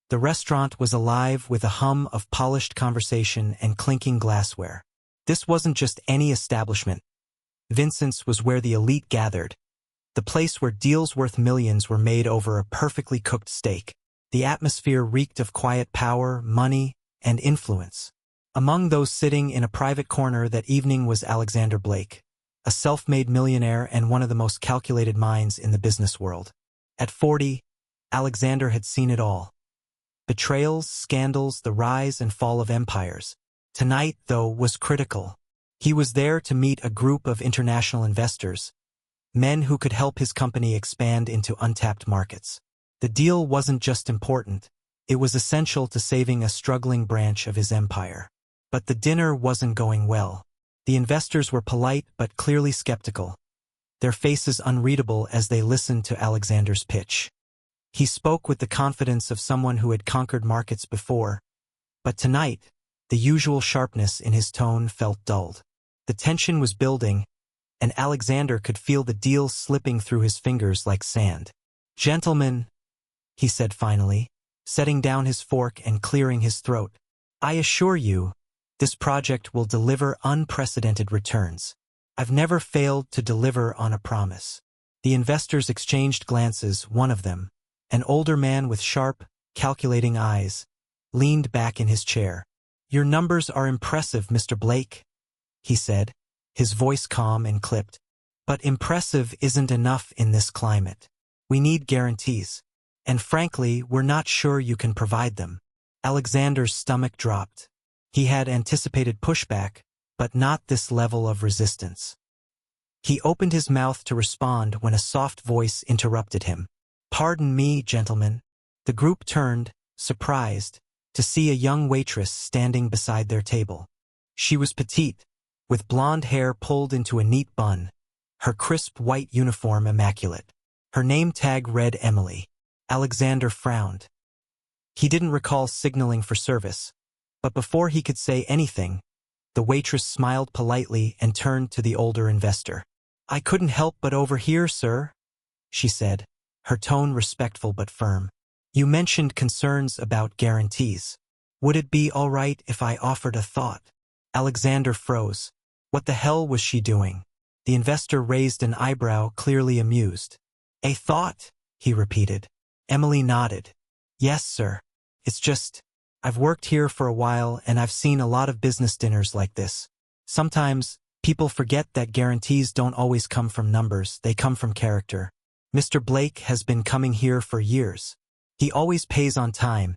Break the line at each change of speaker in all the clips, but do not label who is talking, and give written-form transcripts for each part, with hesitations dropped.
The restaurant was alive with a hum of polished conversation and clinking glassware. This wasn't just any establishment. Vincent's was where the elite gathered, the place where deals worth millions were made over a perfectly cooked steak. The atmosphere reeked of quiet power, money, and influence. Among those sitting in a private corner that evening was Alexander Blake, a self-made millionaire and one of the most calculated minds in the business world. At 40, Alexander had seen it all. Betrayals, scandals, the rise and fall of empires. Tonight, though, was critical. He was there to meet a group of international investors, men who could help his company expand into untapped markets. The deal wasn't just important, it was essential to saving a struggling branch of his empire. But the dinner wasn't going well. The investors were polite but clearly skeptical, their faces unreadable as they listened to Alexander's pitch. He spoke with the confidence of someone who had conquered markets before, but tonight, the usual sharpness in his tone felt dulled. The tension was building, and Alexander could feel the deal slipping through his fingers like sand. "Gentlemen," he said finally, setting down his fork and clearing his throat, "I assure you, this project will deliver unprecedented returns. I've never failed to deliver on a promise." The investors exchanged glances. One of them, an older man with sharp, calculating eyes, leaned back in his chair. "Your numbers are impressive, Mr. Blake," he said, his voice calm and clipped. "But impressive isn't enough in this climate. We need guarantees. And frankly, we're not sure you can provide them." Alexander's stomach dropped. He had anticipated pushback, but not this level of resistance. He opened his mouth to respond when a soft voice interrupted him. "Pardon me, gentlemen." The group turned, surprised, to see a young waitress standing beside their table. She was petite, with blonde hair pulled into a neat bun, her crisp white uniform immaculate. Her name tag read Emily. Alexander frowned. He didn't recall signaling for service, but before he could say anything, the waitress smiled politely and turned to the older investor. "I couldn't help but overhear, sir," she said, her tone respectful but firm. "You mentioned concerns about guarantees. Would it be all right if I offered a thought?" Alexander froze. What the hell was she doing? The investor raised an eyebrow, clearly amused. "A thought?" he repeated. Emily nodded. "Yes, sir. It's just, I've worked here for a while and I've seen a lot of business dinners like this. Sometimes, people forget that guarantees don't always come from numbers, they come from character. Mr. Blake has been coming here for years. He always pays on time,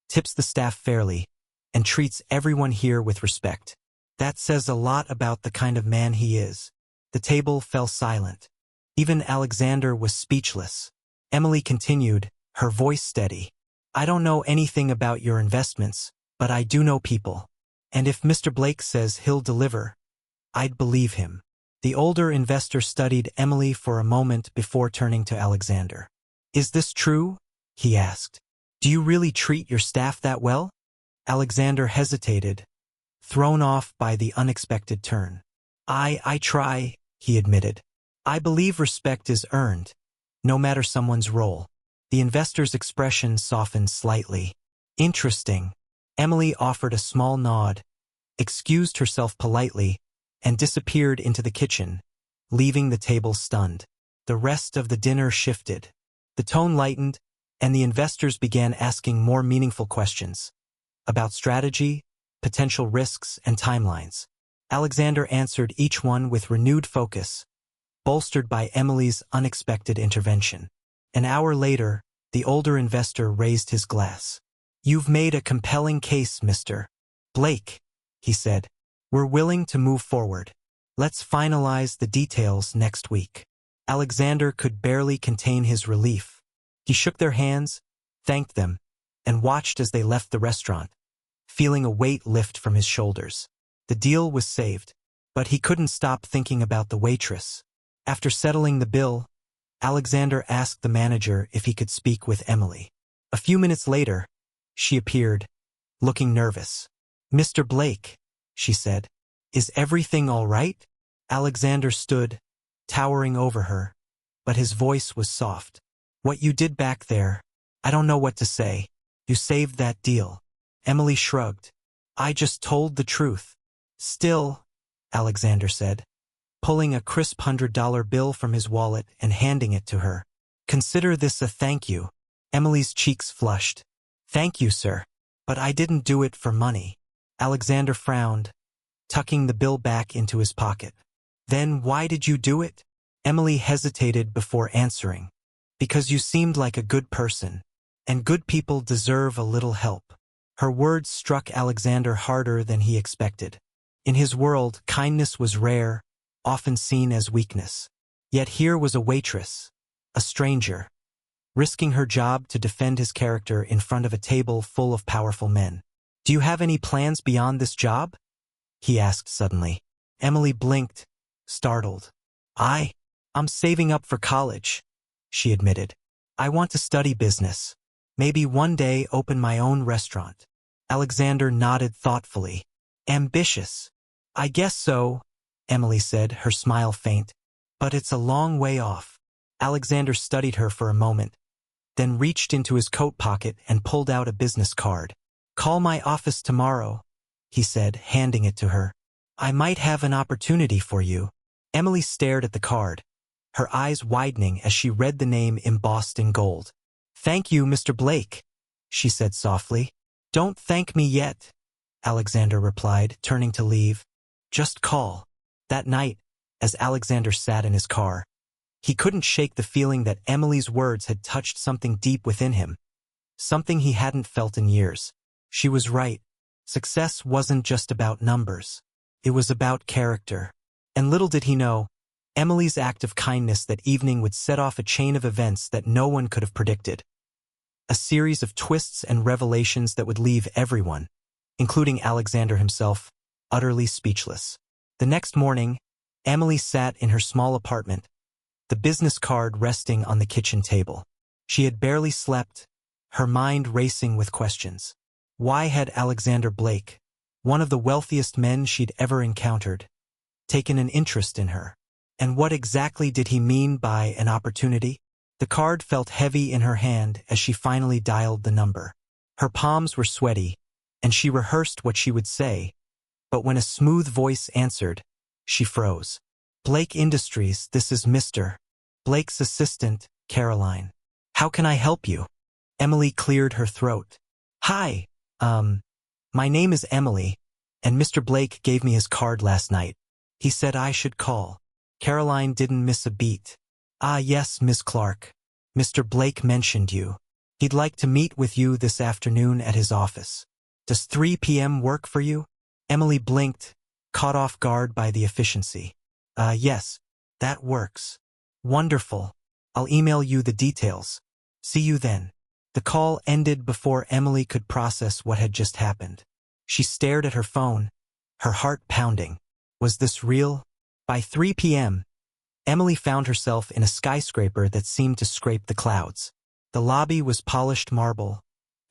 tips the staff fairly, and treats everyone here with respect. That says a lot about the kind of man he is." The table fell silent. Even Alexander was speechless. Emily continued, her voice steady. "I don't know anything about your investments, but I do know people. And if Mr. Blake says he'll deliver, I'd believe him." The older investor studied Emily for a moment before turning to Alexander. "Is this true?" he asked. "Do you really treat your staff that well?" Alexander hesitated, thrown off by the unexpected turn. I try," he admitted. "I believe respect is earned, no matter someone's role." The investor's expression softened slightly. "Interesting." Emily offered a small nod, excused herself politely, and disappeared into the kitchen, leaving the table stunned. The rest of the dinner shifted. The tone lightened, and the investors began asking more meaningful questions about strategy, potential risks, and timelines. Alexander answered each one with renewed focus, bolstered by Emily's unexpected intervention. An hour later, the older investor raised his glass. "You've made a compelling case, Mr. Blake," he said. "We're willing to move forward. Let's finalize the details next week." Alexander could barely contain his relief. He shook their hands, thanked them, and watched as they left the restaurant, feeling a weight lift from his shoulders. The deal was saved, but he couldn't stop thinking about the waitress. After settling the bill, Alexander asked the manager if he could speak with Emily. A few minutes later, she appeared, looking nervous. "Mr. Blake," she said, "is everything all right?" Alexander stood, towering over her, but his voice was soft. "What you did back there, I don't know what to say. You saved that deal. Emily shrugged. I just told the truth. Still, Alexander said, pulling a crisp $100 bill from his wallet and handing it to her. Consider this a thank you. Emily's cheeks flushed. Thank you, sir. But I didn't do it for money. Alexander frowned, tucking the bill back into his pocket. Then why did you do it? Emily hesitated before answering. Because you seemed like a good person, and good people deserve a little help. Her words struck Alexander harder than he expected. In his world, kindness was rare, often seen as weakness. Yet here was a waitress, a stranger, risking her job to defend his character in front of a table full of powerful men. Do you have any plans beyond this job? He asked suddenly. Emily blinked, startled. I'm saving up for college, she admitted. I want to study business. Maybe one day open my own restaurant. Alexander nodded thoughtfully. Ambitious. I guess so, Emily said, her smile faint. But it's a long way off. Alexander studied her for a moment, then reached into his coat pocket and pulled out a business card. Call my office tomorrow, he said, handing it to her. I might have an opportunity for you. Emily stared at the card, her eyes widening as she read the name embossed in gold. Thank you, Mr. Blake, she said softly. Don't thank me yet, Alexander replied, turning to leave. Just call. That night, as Alexander sat in his car, he couldn't shake the feeling that Emily's words had touched something deep within him, something he hadn't felt in years. She was right. Success wasn't just about numbers. It was about character. And little did he know, Emily's act of kindness that evening would set off a chain of events that no one could have predicted. A series of twists and revelations that would leave everyone, including Alexander himself, utterly speechless. The next morning, Emily sat in her small apartment, the business card resting on the kitchen table. She had barely slept, her mind racing with questions. Why had Alexander Blake, one of the wealthiest men she'd ever encountered, taken an interest in her? And what exactly did he mean by an opportunity? The card felt heavy in her hand as she finally dialed the number. Her palms were sweaty, and she rehearsed what she would say, but when a smooth voice answered, she froze. Blake Industries, this is Mr. Blake's assistant, Caroline. How can I help you? Emily cleared her throat. Hi, my name is Emily, and Mr. Blake gave me his card last night. He said I should call. Caroline didn't miss a beat. Ah, yes, Miss Clark. Mr. Blake mentioned you. He'd like to meet with you this afternoon at his office. Does 3 p.m. work for you? Emily blinked, caught off guard by the efficiency. Yes, that works. Wonderful. I'll email you the details. See you then. The call ended before Emily could process what had just happened. She stared at her phone, her heart pounding. Was this real? By 3 p.m., Emily found herself in a skyscraper that seemed to scrape the clouds. The lobby was polished marble,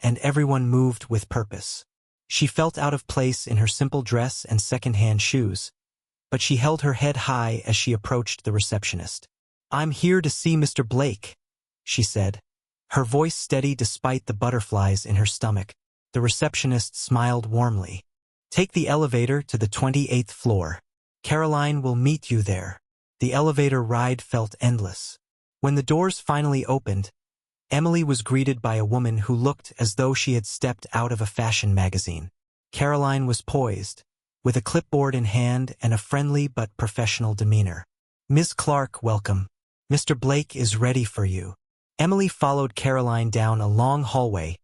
and everyone moved with purpose. She felt out of place in her simple dress and second-hand shoes, but she held her head high as she approached the receptionist. I'm here to see Mr. Blake, she said, her voice steady despite the butterflies in her stomach. The receptionist smiled warmly. Take the elevator to the 28th floor. Caroline will meet you there. The elevator ride felt endless. When the doors finally opened, Emily was greeted by a woman who looked as though she had stepped out of a fashion magazine. Caroline was poised, with a clipboard in hand and a friendly but professional demeanor. Ms. Clark, welcome. Mr. Blake is ready for you. Emily followed Caroline down a long hallway,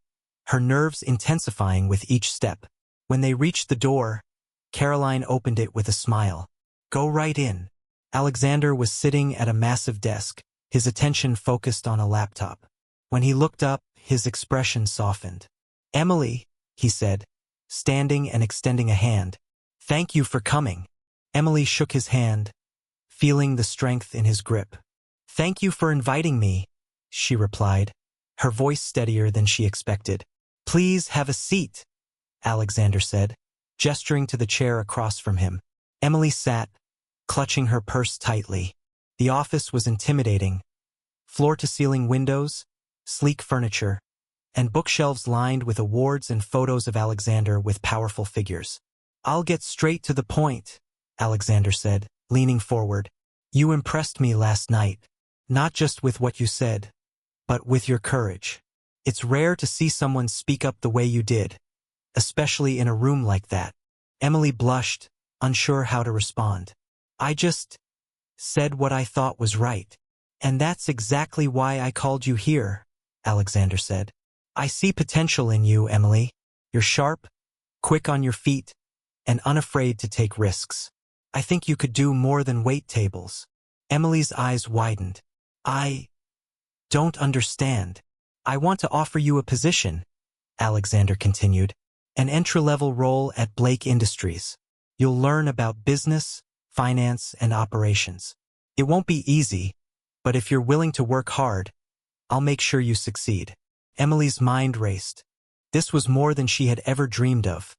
her nerves intensifying with each step. When they reached the door, Caroline opened it with a smile. Go right in. Alexander was sitting at a massive desk, his attention focused on a laptop. When he looked up, his expression softened. Emily, he said, standing and extending a hand. Thank you for coming. Emily shook his hand, feeling the strength in his grip. Thank you for inviting me, she replied, her voice steadier than she expected. Please have a seat, Alexander said, gesturing to the chair across from him. Emily sat, clutching her purse tightly. The office was intimidating. Floor-to-ceiling windows, sleek furniture, and bookshelves lined with awards and photos of Alexander with powerful figures. "I'll get straight to the point," Alexander said, leaning forward. "You impressed me last night, not just with what you said, but with your courage. It's rare to see someone speak up the way you did, especially in a room like that." Emily blushed, unsure how to respond. "I just said what I thought was right. And that's exactly why I called you here," Alexander said. "I see potential in you, Emily. You're sharp, quick on your feet, and unafraid to take risks. I think you could do more than wait tables." Emily's eyes widened. "I don't understand." "I want to offer you a position," Alexander continued. "An entry-level role at Blake Industries. You'll learn about business, finance, and operations. It won't be easy, but if you're willing to work hard, I'll make sure you succeed." Emily's mind raced. This was more than she had ever dreamed of.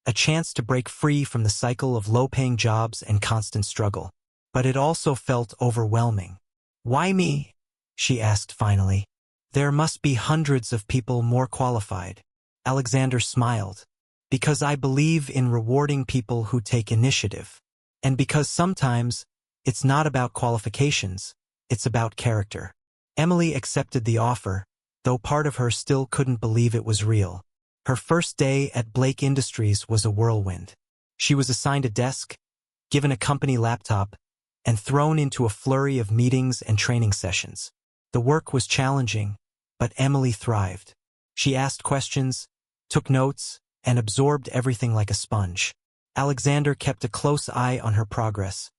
A chance to break free from the cycle of low-paying jobs and constant struggle. But it also felt overwhelming. "Why me?" she asked finally. "There must be hundreds of people more qualified." Alexander smiled. "Because I believe in rewarding people who take initiative. And because sometimes it's not about qualifications, it's about character." Emily accepted the offer, though part of her still couldn't believe it was real. Her first day at Blake Industries was a whirlwind. She was assigned a desk, given a company laptop, and thrown into a flurry of meetings and training sessions. The work was challenging, but Emily thrived. She asked questions, took notes, and absorbed everything like a sponge. Alexander kept a close eye on her progress,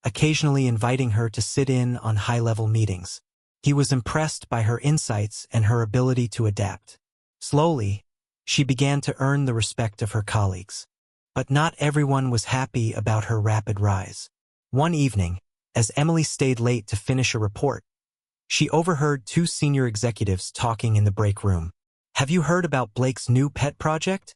occasionally inviting her to sit in on high-level meetings. He was impressed by her insights and her ability to adapt. Slowly, she began to earn the respect of her colleagues. But not everyone was happy about her rapid rise. One evening, as Emily stayed late to finish a report, she overheard two senior executives talking in the break room. "Have you heard about Blake's new pet project?"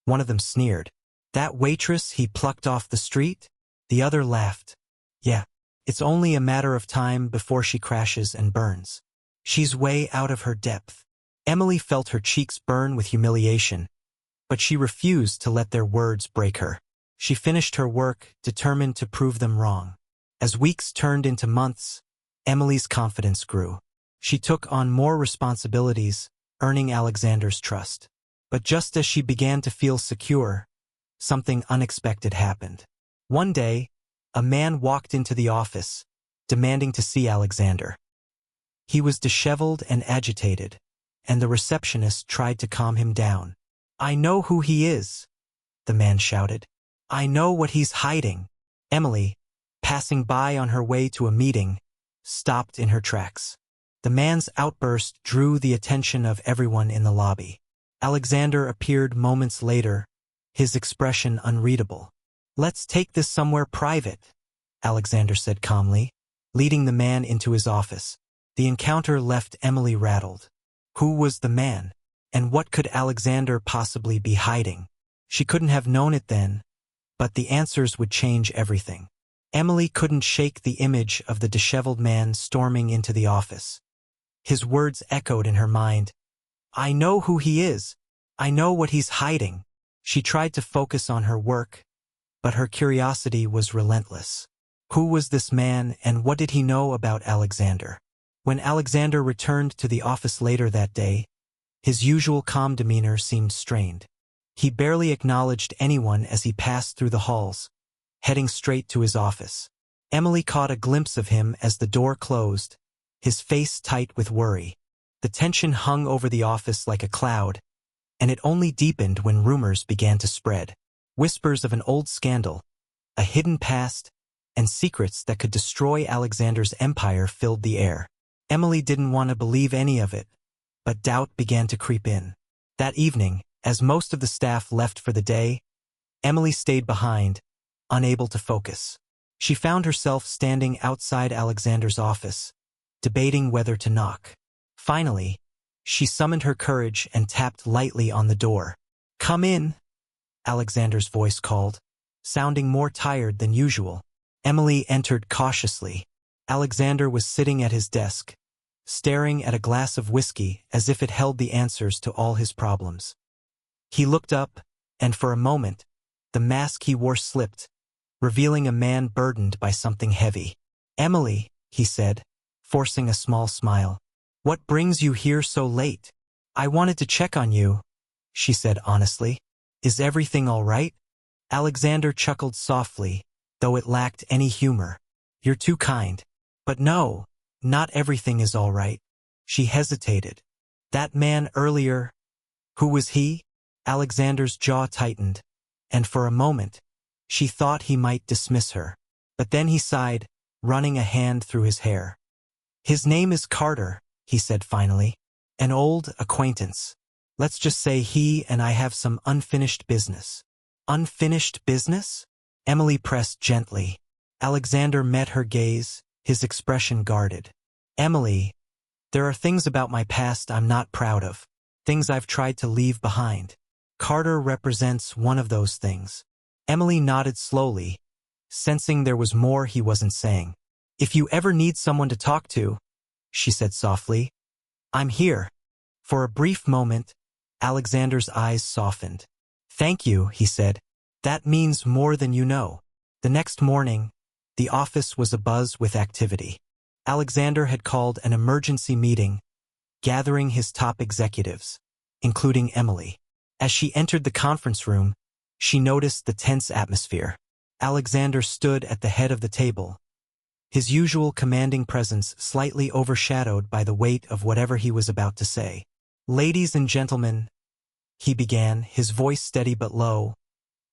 One of them sneered. "That waitress he plucked off the street?" The other laughed. "Yeah, it's only a matter of time before she crashes and burns. She's way out of her depth." Emily felt her cheeks burn with humiliation, but she refused to let their words break her. She finished her work, determined to prove them wrong. As weeks turned into months, Emily's confidence grew. She took on more responsibilities, earning Alexander's trust. But just as she began to feel secure, something unexpected happened. One day, a man walked into the office, demanding to see Alexander. He was disheveled and agitated, and the receptionist tried to calm him down. "I know who he is," the man shouted. "I know what he's hiding." Emily, passing by on her way to a meeting, stopped in her tracks. The man's outburst drew the attention of everyone in the lobby. Alexander appeared moments later, his expression unreadable. "Let's take this somewhere private," Alexander said calmly, leading the man into his office. The encounter left Emily rattled. Who was the man? And what could Alexander possibly be hiding? She couldn't have known it then, but the answers would change everything. Emily couldn't shake the image of the disheveled man storming into the office. His words echoed in her mind. "I know who he is. I know what he's hiding." She tried to focus on her work, but her curiosity was relentless. Who was this man, and what did he know about Alexander? When Alexander returned to the office later that day, his usual calm demeanor seemed strained. He barely acknowledged anyone as he passed through the halls, heading straight to his office. Emily caught a glimpse of him as the door closed, his face tight with worry. The tension hung over the office like a cloud, and it only deepened when rumors began to spread. Whispers of an old scandal, a hidden past, and secrets that could destroy Alexander's empire filled the air. Emily didn't want to believe any of it, but doubt began to creep in. That evening, as most of the staff left for the day, Emily stayed behind, unable to focus. She found herself standing outside Alexander's office, debating whether to knock. Finally, she summoned her courage and tapped lightly on the door. "Come in," Alexander's voice called, sounding more tired than usual. Emily entered cautiously. Alexander was sitting at his desk, staring at a glass of whiskey as if it held the answers to all his problems. He looked up, and for a moment, the mask he wore slipped, revealing a man burdened by something heavy. "Emily," he said, forcing a small smile. "What brings you here so late?" "I wanted to check on you," she said honestly. "Is everything all right?" Alexander chuckled softly, though it lacked any humor. "You're too kind. But no, not everything is all right." She hesitated. "That man earlier, who was he?" Alexander's jaw tightened, and for a moment, she thought he might dismiss her. But then he sighed, running a hand through his hair. "His name is Carter," he said finally. "An old acquaintance. Let's just say he and I have some unfinished business." "Unfinished business?" Emily pressed gently. Alexander met her gaze, his expression guarded. "Emily, there are things about my past I'm not proud of. Things I've tried to leave behind. Carter represents one of those things." Emily nodded slowly, sensing there was more he wasn't saying. "If you ever need someone to talk to," she said softly, "I'm here." For a brief moment, Alexander's eyes softened. "Thank you," he said. "That means more than you know." The next morning, the office was abuzz with activity. Alexander had called an emergency meeting, gathering his top executives, including Emily. As she entered the conference room, she noticed the tense atmosphere. Alexander stood at the head of the table, his usual commanding presence slightly overshadowed by the weight of whatever he was about to say. "Ladies and gentlemen," he began, his voice steady but low,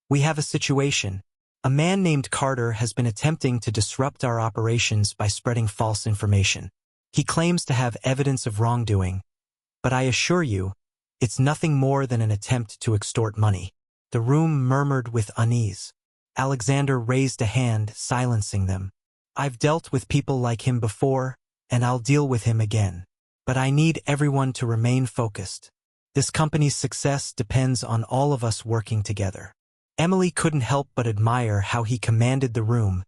"we have a situation. A man named Carter has been attempting to disrupt our operations by spreading false information. He claims to have evidence of wrongdoing, but I assure you, it's nothing more than an attempt to extort money." The room murmured with unease. Alexander raised a hand, silencing them. "I've dealt with people like him before, and I'll deal with him again. But I need everyone to remain focused. This company's success depends on all of us working together." Emily couldn't help but admire how he commanded the room,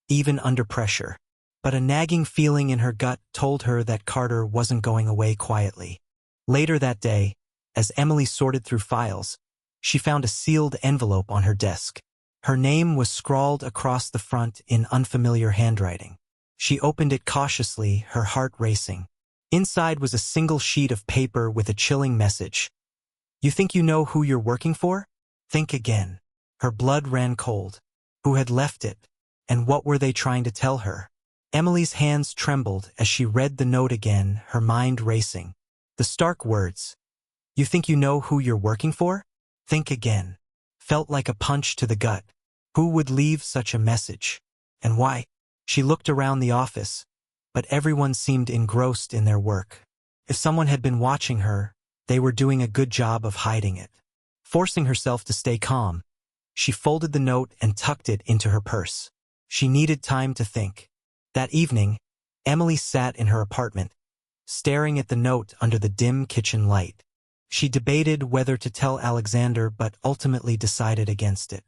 even under pressure. But a nagging feeling in her gut told her that Carter wasn't going away quietly. Later that day, as Emily sorted through files, she found a sealed envelope on her desk. Her name was scrawled across the front in unfamiliar handwriting. She opened it cautiously, her heart racing. Inside was a single sheet of paper with a chilling message. "You think you know who you're working for? Think again." Her blood ran cold. Who had left it? And what were they trying to tell her? Emily's hands trembled as she read the note again, her mind racing. The stark words, "You think you know who you're working for? Think again," felt like a punch to the gut. Who would leave such a message? And why? She looked around the office, but everyone seemed engrossed in their work. If someone had been watching her, they were doing a good job of hiding it. Forcing herself to stay calm, she folded the note and tucked it into her purse. She needed time to think. That evening, Emily sat in her apartment, staring at the note under the dim kitchen light. She debated whether to tell Alexander but ultimately decided against it.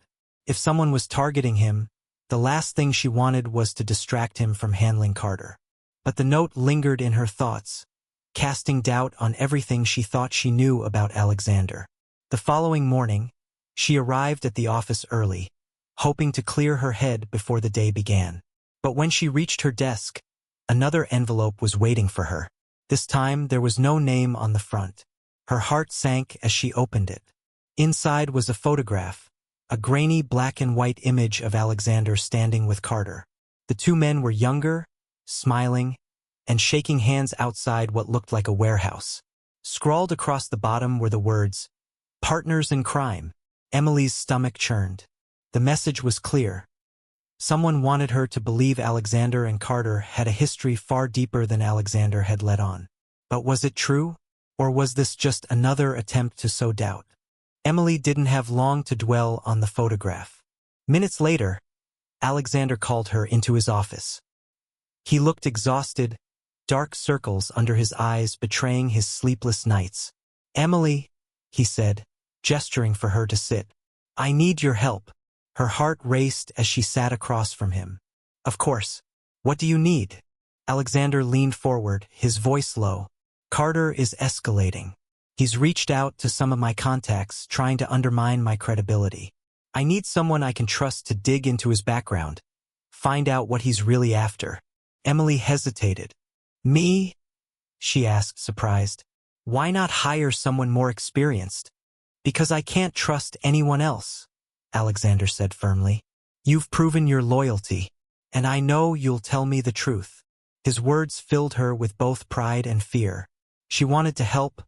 If someone was targeting him, the last thing she wanted was to distract him from handling Carter. But the note lingered in her thoughts, casting doubt on everything she thought she knew about Alexander. The following morning, she arrived at the office early, hoping to clear her head before the day began. But when she reached her desk, another envelope was waiting for her. This time, there was no name on the front. Her heart sank as she opened it. Inside was a photograph, a grainy black and white image of Alexander standing with Carter. The two men were younger, smiling, and shaking hands outside what looked like a warehouse. Scrawled across the bottom were the words, "Partners in crime." Emily's stomach churned. The message was clear. Someone wanted her to believe Alexander and Carter had a history far deeper than Alexander had let on. But was it true? Or was this just another attempt to sow doubt? Emily didn't have long to dwell on the photograph. Minutes later, Alexander called her into his office. He looked exhausted, dark circles under his eyes betraying his sleepless nights. "Emily," he said, gesturing for her to sit. "I need your help." Her heart raced as she sat across from him. "Of course. What do you need?" Alexander leaned forward, his voice low. Carter is escalating. He's reached out to some of my contacts, trying to undermine my credibility. I need someone I can trust to dig into his background, find out what he's really after. Emily hesitated. Me? She asked, surprised. Why not hire someone more experienced? Because I can't trust anyone else, Alexander said firmly. You've proven your loyalty, and I know you'll tell me the truth. His words filled her with both pride and fear. She wanted to help,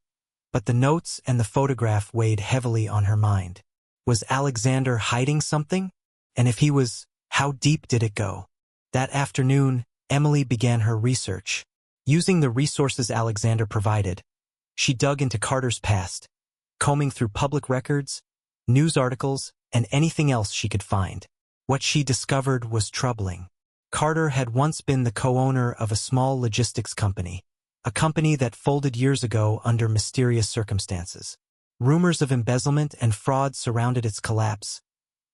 but the notes and the photograph weighed heavily on her mind. Was Alexander hiding something? And if he was, how deep did it go? That afternoon, Emily began her research. Using the resources Alexander provided, she dug into Carter's past, combing through public records, news articles, and anything else she could find. What she discovered was troubling. Carter had once been the co-owner of a small logistics company, a company that folded years ago under mysterious circumstances. Rumors of embezzlement and fraud surrounded its collapse,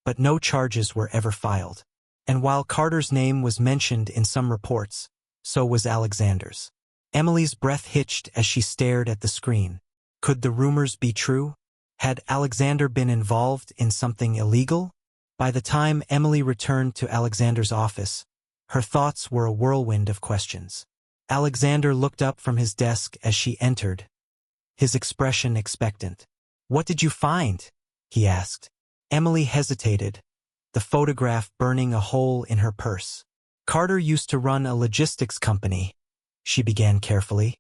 but no charges were ever filed. And while Carter's name was mentioned in some reports, so was Alexander's. Emily's breath hitched as she stared at the screen. Could the rumors be true? Had Alexander been involved in something illegal? By the time Emily returned to Alexander's office, her thoughts were a whirlwind of questions. Alexander looked up from his desk as she entered, his expression expectant. What did you find? He asked. Emily hesitated, the photograph burning a hole in her purse. Carter used to run a logistics company, she began carefully.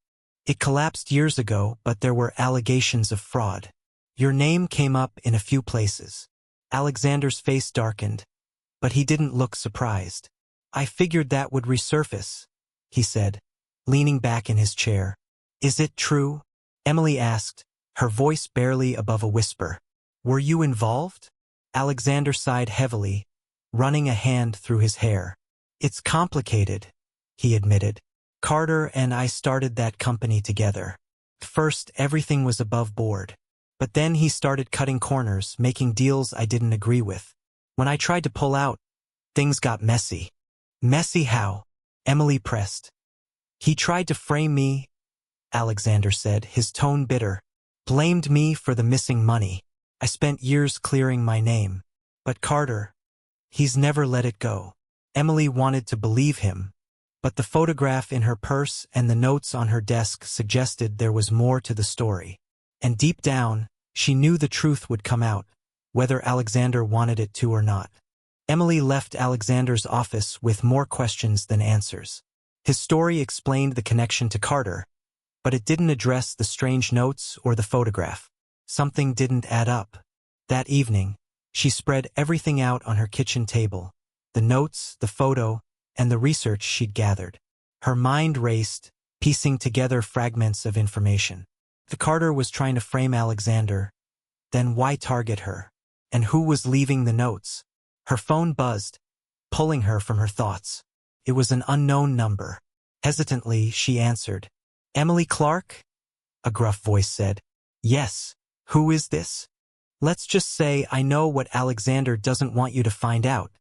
It collapsed years ago, but there were allegations of fraud. Your name came up in a few places. Alexander's face darkened, but he didn't look surprised. I figured that would resurface, he said, leaning back in his chair. Is it true? Emily asked, her voice barely above a whisper. Were you involved? Alexander sighed heavily, running a hand through his hair. It's complicated, he admitted. Carter and I started that company together. First, everything was above board. But then he started cutting corners, making deals I didn't agree with. When I tried to pull out, things got messy. Messy how? Emily pressed. He tried to frame me, Alexander said, his tone bitter. Blamed me for the missing money. I spent years clearing my name. But Carter, he's never let it go. Emily wanted to believe him, but the photograph in her purse and the notes on her desk suggested there was more to the story. And deep down, she knew the truth would come out, whether Alexander wanted it to or not. Emily left Alexander's office with more questions than answers. His story explained the connection to Carter, but it didn't address the strange notes or the photograph. Something didn't add up. That evening, she spread everything out on her kitchen table, the notes, the photo, and the research she'd gathered. Her mind raced, piecing together fragments of information. The Carter was trying to frame Alexander. Then why target her? And who was leaving the notes? Her phone buzzed, pulling her from her thoughts. It was an unknown number. Hesitantly, she answered. Emily Clark? A gruff voice said. Yes. Who is this? Let's just say I know what Alexander doesn't want you to find out,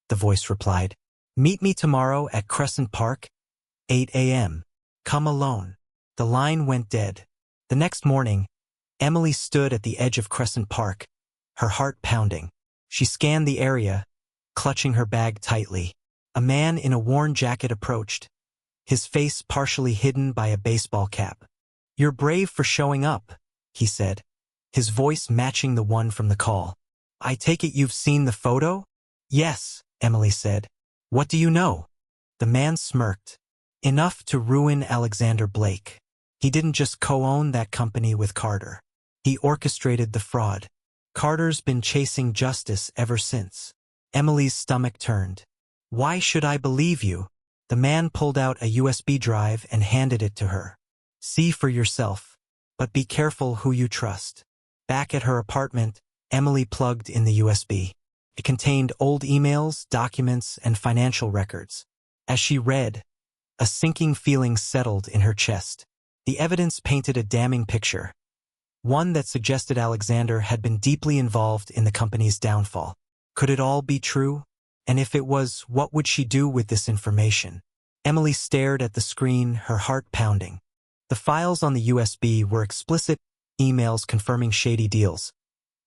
the voice replied. Meet me tomorrow at Crescent Park, 8 a.m. Come alone. The line went dead. The next morning, Emily stood at the edge of Crescent Park, her heart pounding. She scanned the area, clutching her bag tightly. A man in a worn jacket approached, his face partially hidden by a baseball cap. You're brave for showing up, he said, his voice matching the one from the call. I take it you've seen the photo? Yes, Emily said. What do you know? The man smirked. Enough to ruin Alexander Blake. He didn't just co-own that company with Carter. He orchestrated the fraud. Carter's been chasing justice ever since. Emily's stomach turned. Why should I believe you? The man pulled out a USB drive and handed it to her. See for yourself, but be careful who you trust. Back at her apartment, Emily plugged in the USB. It contained old emails, documents, and financial records. As she read, a sinking feeling settled in her chest. The evidence painted a damning picture, one that suggested Alexander had been deeply involved in the company's downfall. Could it all be true? And if it was, what would she do with this information? Emily stared at the screen, her heart pounding. The files on the USB were explicit emails confirming shady deals,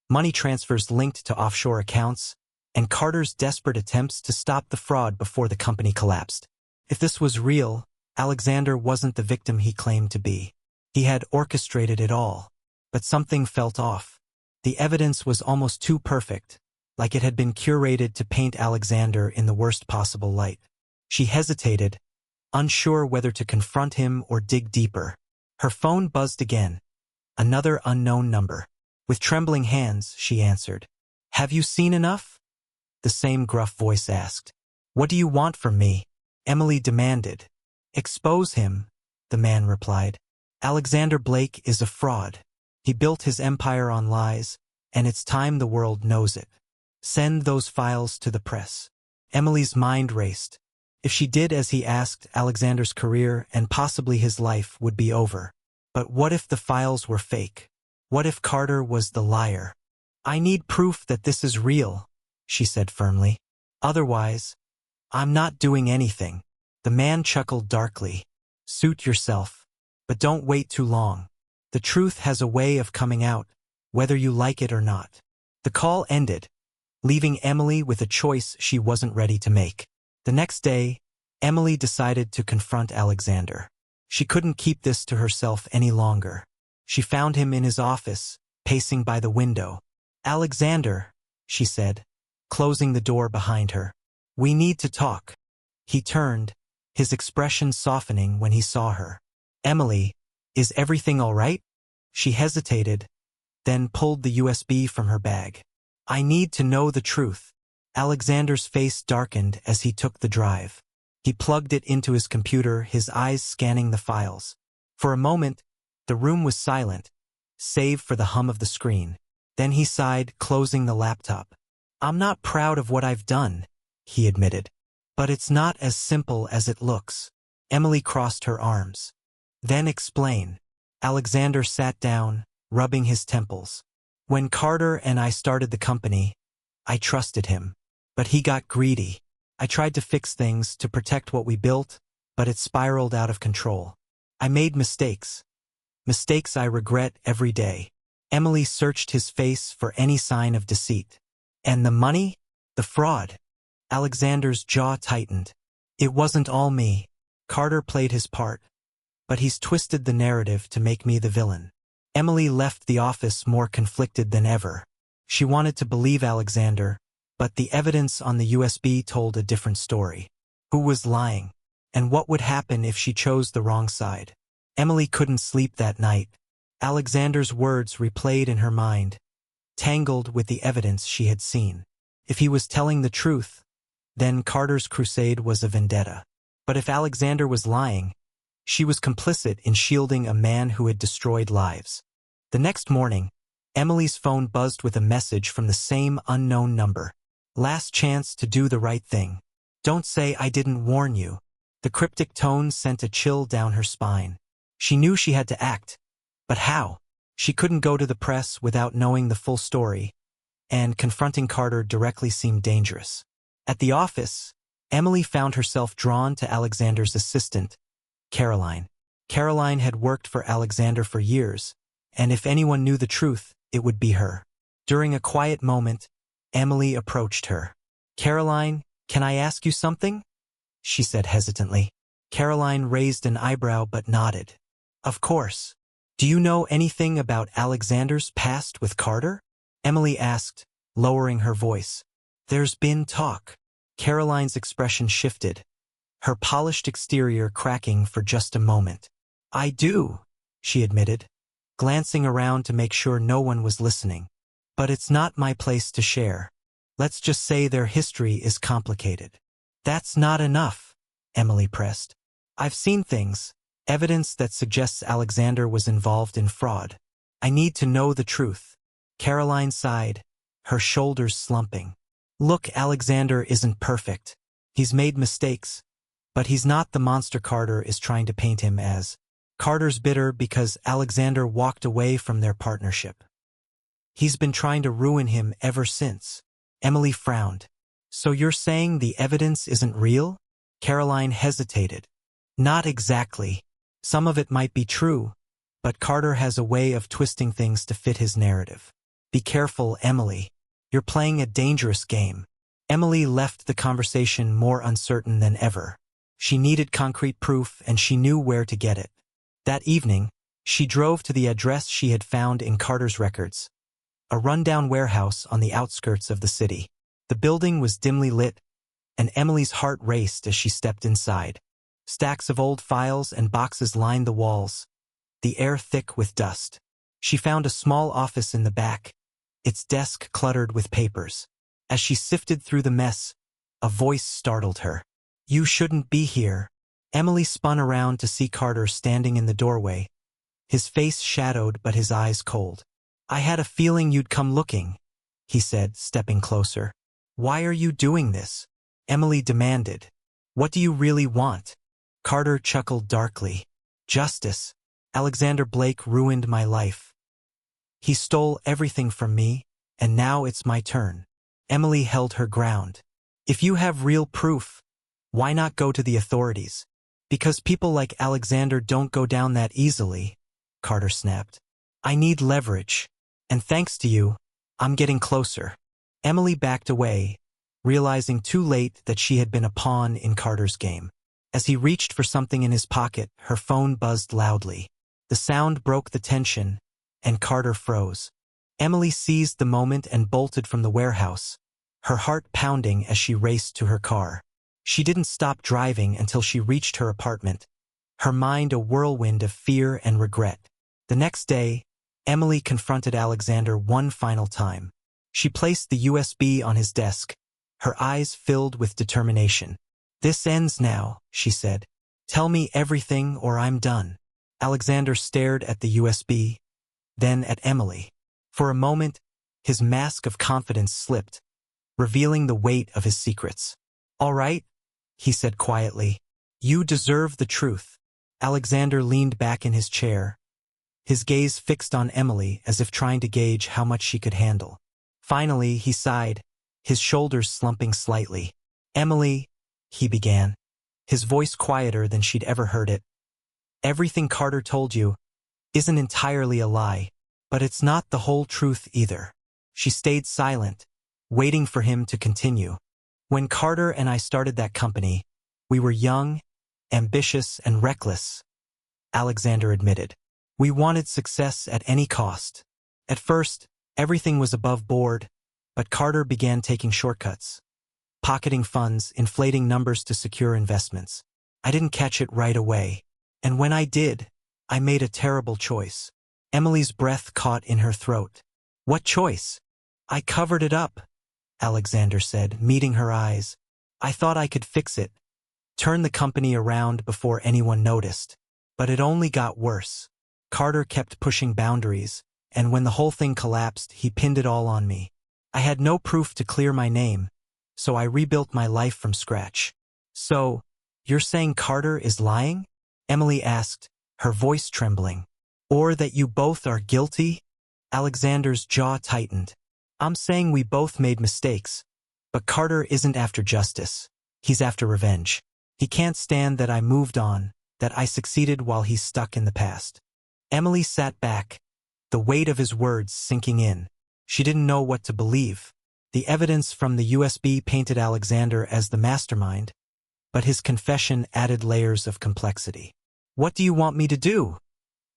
money transfers linked to offshore accounts, and Carter's desperate attempts to stop the fraud before the company collapsed. If this was real, Alexander wasn't the victim he claimed to be. He had orchestrated it all. But something felt off. The evidence was almost too perfect, like it had been curated to paint Alexander in the worst possible light. She hesitated, unsure whether to confront him or dig deeper. Her phone buzzed again. Another unknown number. With trembling hands, she answered. "Have you seen enough?" The same gruff voice asked. "What do you want from me?" Emily demanded. "Expose him," the man replied. "Alexander Blake is a fraud. He built his empire on lies, and it's time the world knows it. Send those files to the press." Emily's mind raced. If she did as he asked, Alexander's career and possibly his life would be over. But what if the files were fake? What if Carter was the liar? "I need proof that this is real," she said firmly. "Otherwise, I'm not doing anything." The man chuckled darkly. "Suit yourself. But don't wait too long. The truth has a way of coming out, whether you like it or not." The call ended, leaving Emily with a choice she wasn't ready to make. The next day, Emily decided to confront Alexander. She couldn't keep this to herself any longer. She found him in his office, pacing by the window. "Alexander," she said, closing the door behind her. "We need to talk." He turned, his expression softening when he saw her. "Emily, is everything all right?" She hesitated, then pulled the USB from her bag. "I need to know the truth." Alexander's face darkened as he took the drive. He plugged it into his computer, his eyes scanning the files. For a moment, the room was silent, save for the hum of the screen. Then he sighed, closing the laptop. "I'm not proud of what I've done," he admitted. "But it's not as simple as it looks." Emily crossed her arms. "Then explain." Alexander sat down, rubbing his temples. "When Carter and I started the company, I trusted him. But he got greedy. I tried to fix things, to protect what we built, but it spiraled out of control. I made mistakes. Mistakes I regret every day." Emily searched his face for any sign of deceit. "And the money? The fraud?" Alexander's jaw tightened. "It wasn't all me. Carter played his part. But he's twisted the narrative to make me the villain." Emily left the office more conflicted than ever. She wanted to believe Alexander, but the evidence on the USB told a different story. Who was lying? And what would happen if she chose the wrong side? Emily couldn't sleep that night. Alexander's words replayed in her mind, tangled with the evidence she had seen. If he was telling the truth, then Carter's crusade was a vendetta. But if Alexander was lying, she was complicit in shielding a man who had destroyed lives. The next morning, Emily's phone buzzed with a message from the same unknown number. "Last chance to do the right thing. Don't say I didn't warn you." The cryptic tone sent a chill down her spine. She knew she had to act. But how? She couldn't go to the press without knowing the full story, and confronting Carter directly seemed dangerous. At the office, Emily found herself drawn to Alexander's assistant, Caroline. Caroline had worked for Alexander for years, and if anyone knew the truth, it would be her. During a quiet moment, Emily approached her. "Caroline, can I ask you something?" she said hesitantly. Caroline raised an eyebrow but nodded. "Of course. Do you know anything about Alexander's past with Carter?" Emily asked, lowering her voice. "There's been talk." Caroline's expression shifted, her polished exterior cracking for just a moment. "I do," she admitted, glancing around to make sure no one was listening. "But it's not my place to share. Let's just say their history is complicated." "That's not enough," Emily pressed. "I've seen things, evidence that suggests Alexander was involved in fraud. I need to know the truth." Caroline sighed, her shoulders slumping. "Look, Alexander isn't perfect. He's made mistakes, but he's not the monster Carter is trying to paint him as. Carter's bitter because Alexander walked away from their partnership. He's been trying to ruin him ever since." Emily frowned. "So you're saying the evidence isn't real?" Caroline hesitated, Not exactly. Some of it might be true, but Carter has a way of twisting things to fit his narrative. Be careful, Emily. You're playing a dangerous game. Emily left the conversation more uncertain than ever. She needed concrete proof, and she knew where to get it. That evening, she drove to the address she had found in Carter's records, a rundown warehouse on the outskirts of the city. The building was dimly lit, and Emily's heart raced as she stepped inside. Stacks of old files and boxes lined the walls, the air thick with dust. She found a small office in the back, its desk cluttered with papers. As she sifted through the mess, a voice startled her. "You shouldn't be here." Emily spun around to see Carter standing in the doorway, his face shadowed but his eyes cold. "I had a feeling you'd come looking," he said, stepping closer. "Why are you doing this?" Emily demanded. "What do you really want?" Carter chuckled darkly. "Justice. Alexander Blake ruined my life. He stole everything from me, and now it's my turn." Emily held her ground. "If you have real proof, why not go to the authorities?" "Because people like Alexander don't go down that easily," Carter snapped. "I need leverage, and thanks to you, I'm getting closer." Emily backed away, realizing too late that she had been a pawn in Carter's game. As he reached for something in his pocket, her phone buzzed loudly. The sound broke the tension, and Carter froze. Emily seized the moment and bolted from the warehouse, her heart pounding as she raced to her car. She didn't stop driving until she reached her apartment, her mind a whirlwind of fear and regret. The next day, Emily confronted Alexander one final time. She placed the USB on his desk, her eyes filled with determination. "This ends now," she said. "Tell me everything or I'm done." Alexander stared at the USB, then at Emily. For a moment, his mask of confidence slipped, revealing the weight of his secrets. "All right," he said quietly. "You deserve the truth." Alexander leaned back in his chair, his gaze fixed on Emily as if trying to gauge how much she could handle. Finally, he sighed, his shoulders slumping slightly. "Emily," he began, his voice quieter than she'd ever heard it. "Everything Carter told you isn't entirely a lie, but it's not the whole truth either." She stayed silent, waiting for him to continue. "When Carter and I started that company, we were young, ambitious, and reckless," Alexander admitted. "We wanted success at any cost. At first, everything was above board, but Carter began taking shortcuts, pocketing funds, inflating numbers to secure investments. I didn't catch it right away, and when I did, I made a terrible choice." Emily's breath caught in her throat. "What choice?" "I covered it up," Alexander said, meeting her eyes. "I thought I could fix it, turn the company around before anyone noticed. But it only got worse. Carter kept pushing boundaries, and when the whole thing collapsed, he pinned it all on me. I had no proof to clear my name, so I rebuilt my life from scratch." "So, you're saying Carter is lying?" Emily asked, her voice trembling. "Or that you both are guilty?" Alexander's jaw tightened. "I'm saying we both made mistakes, but Carter isn't after justice. He's after revenge. He can't stand that I moved on, that I succeeded while he's stuck in the past." Emily sat back, the weight of his words sinking in. She didn't know what to believe. The evidence from the USB painted Alexander as the mastermind, but his confession added layers of complexity. "What do you want me to do?"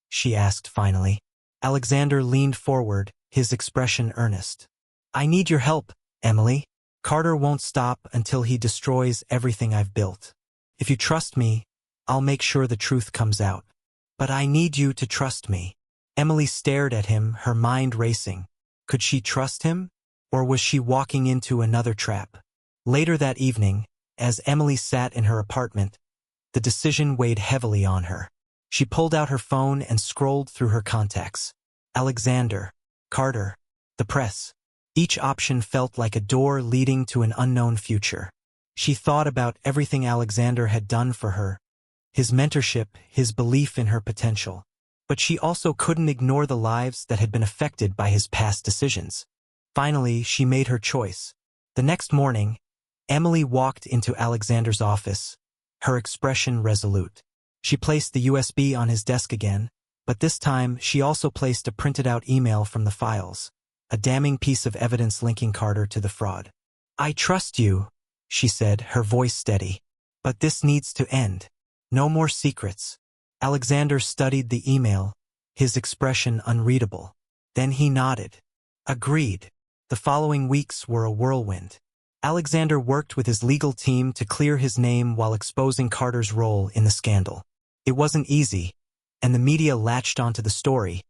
she asked finally. Alexander leaned forward, his expression earnest. "I need your help, Emily. Carter won't stop until he destroys everything I've built. If you trust me, I'll make sure the truth comes out. But I need you to trust me." Emily stared at him, her mind racing. Could she trust him, or was she walking into another trap? Later that evening, as Emily sat in her apartment, the decision weighed heavily on her. She pulled out her phone and scrolled through her contacts. Alexander, Carter, the press. Each option felt like a door leading to an unknown future. She thought about everything Alexander had done for her, his mentorship, his belief in her potential. But she also couldn't ignore the lives that had been affected by his past decisions. Finally, she made her choice. The next morning, Emily walked into Alexander's office, her expression resolute. She placed the USB on his desk again, but this time she also placed a printed-out email from the files, a damning piece of evidence linking Carter to the fraud. "I trust you," she said, her voice steady. "But this needs to end. No more secrets." Alexander studied the email, his expression unreadable. Then he nodded. Agreed. The following weeks were a whirlwind. Alexander worked with his legal team to clear his name while exposing Carter's role in the scandal. It wasn't easy, and the media latched onto the story,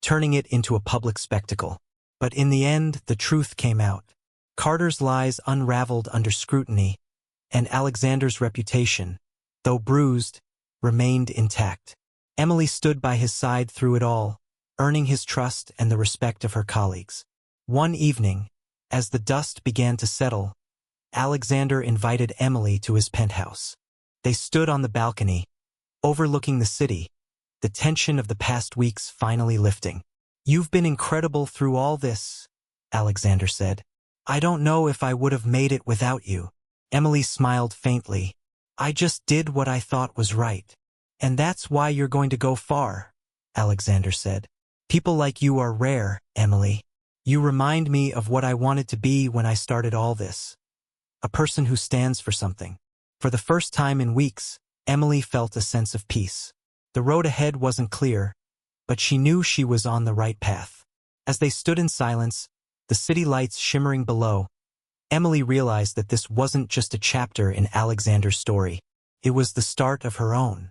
turning it into a public spectacle. But in the end, the truth came out. Carter's lies unraveled under scrutiny, and Alexander's reputation, though bruised, remained intact. Emily stood by his side through it all, earning his trust and the respect of her colleagues. One evening, as the dust began to settle, Alexander invited Emily to his penthouse. They stood on the balcony, overlooking the city, the tension of the past weeks finally lifting. "You've been incredible through all this," Alexander said. "I don't know if I would have made it without you." Emily smiled faintly. "I just did what I thought was right. And that's why you're going to go far," Alexander said. "People like you are rare, Emily. You remind me of what I wanted to be when I started all this. A person who stands for something." For the first time in weeks, Emily felt a sense of peace. The road ahead wasn't clear, but she knew she was on the right path. As they stood in silence, the city lights shimmering below, Emily realized that this wasn't just a chapter in Alexander's story. It was the start of her own.